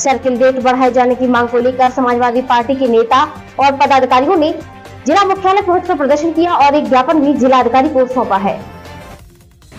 Circle rate बढ़ाए जाने की मांग को लेकर समाजवादी पार्टी के नेता और पदाधिकारियों ने जिला मुख्यालय पहुंचकर प्रदर्शन किया और एक ज्ञापन भी जिलाधिकारी को सौंपा है।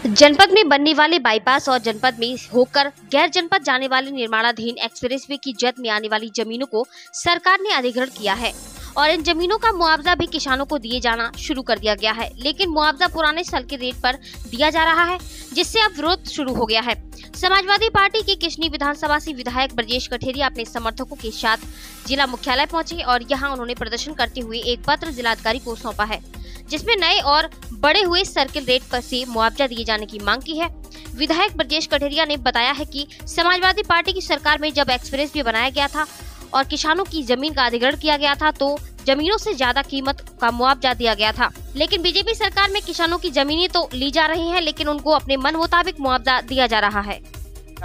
जनपद में बनने वाले बाईपास और जनपद में होकर गैर जनपद जाने वाले निर्माणाधीन एक्सप्रेसवे की जद में आने वाली जमीनों को सरकार ने अधिग्रहण किया है और इन जमीनों का मुआवजा भी किसानों को दिए जाना शुरू कर दिया गया है, लेकिन मुआवजा पुराने सर्किल रेट पर दिया जा रहा है, जिससे अब विरोध शुरू हो गया है। समाजवादी पार्टी के किशनी विधानसभा से विधायक ब्रजेश कठेरिया अपने समर्थकों के साथ जिला मुख्यालय पहुंचे और यहां उन्होंने प्रदर्शन करते हुए एक पत्र जिलाधिकारी को सौंपा है, जिसमें नए और बढ़े हुए सर्किल रेट पर से मुआवजा दिए जाने की मांग की है। विधायक ब्रजेश कठेरिया ने बताया है कि समाजवादी पार्टी की सरकार में जब एक्सप्रेस वे बनाया गया था और किसानों की जमीन का अधिग्रहण किया गया था तो जमीनों से ज्यादा कीमत का मुआवजा दिया गया था, लेकिन बीजेपी सरकार में किसानों की जमीनें तो ली जा रही हैं, लेकिन उनको अपने मन मुताबिक मुआवजा दिया जा रहा है।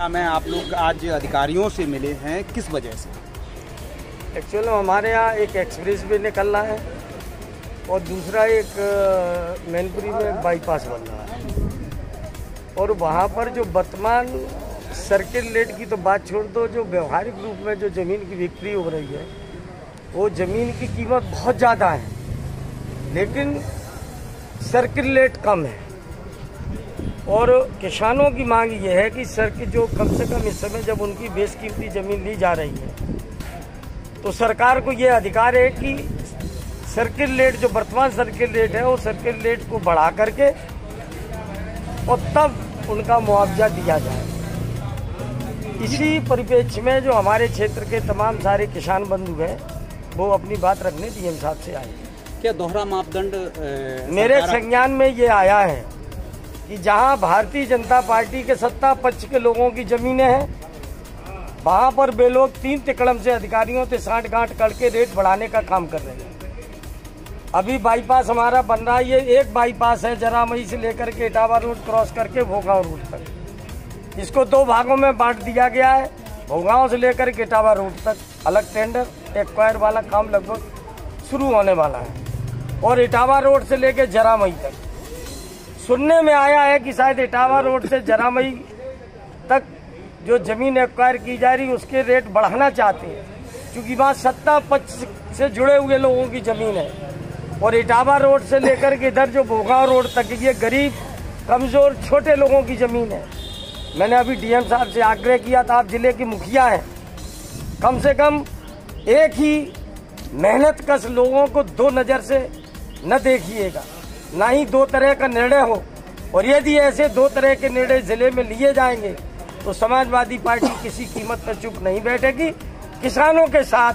मैं आप लोग आज अधिकारियों से मिले हैं, किस वजह से? एक्चुअली हमारे यहाँ एक एक्सप्रेस वे निकल रहा है और दूसरा एक मैनपुरी में बाईपास बन रहा है और वहाँ पर जो वर्तमान सर्किल रेट की तो बात छोड़ दो, जो व्यवहारिक रूप में जो ज़मीन की बिक्री हो रही है वो ज़मीन की कीमत बहुत ज़्यादा है, लेकिन सर्किल रेट कम है। और किसानों की मांग ये है कि सर्किल जो कम से कम इस समय जब उनकी बेशकीमती ज़मीन ली जा रही है तो सरकार को ये अधिकार है कि सर्किल रेट जो वर्तमान सर्किल रेट है वो सर्किल रेट को बढ़ा करके और तब उनका मुआवजा दिया जाए। इसी परिप्रेक्ष्य में जो हमारे क्षेत्र के तमाम सारे किसान बंधु हैं वो अपनी बात रखने डीएम साहब से आए। क्या दोहरा मापदंड मेरे संज्ञान में ये आया है कि जहां भारतीय जनता पार्टी के सत्ता पक्ष के लोगों की जमीनें हैं वहां पर वे लोग 3 तिकड़म से अधिकारियों से साठ गांठ करके रेट बढ़ाने का काम कर रहे हैं। अभी बाईपास हमारा बन रहा है, ये एक बाईपास है जरामई से लेकर के इटावा रोड क्रॉस करके भोगांव रोड तक। इसको 2 भागों में बांट दिया गया है। भोगांव से लेकर के इटावा रोड तक अलग टेंडर एक्वायर वाला काम लगभग शुरू होने वाला है और इटावा रोड से लेकर जरामई तक। सुनने में आया है कि शायद इटावा रोड से जरामई तक जो जमीन एक्वायर की जा रही उसके रेट बढ़ाना चाहते हैं, क्योंकि वहाँ सत्ता पक्ष से जुड़े हुए लोगों की जमीन है। और इटावा रोड से लेकर के इधर जो भोगांव रोड तक ये गरीब कमजोर छोटे लोगों की जमीन है। मैंने अभी डीएम साहब से आग्रह किया था, आप जिले के मुखिया हैं, कम से कम एक ही मेहनत कश लोगों को 2 नज़र से न देखिएगा, ना ही 2 तरह का निर्णय हो। और यदि ऐसे 2 तरह के निर्णय जिले में लिए जाएंगे तो समाजवादी पार्टी किसी कीमत पर चुप नहीं बैठेगी। किसानों के साथ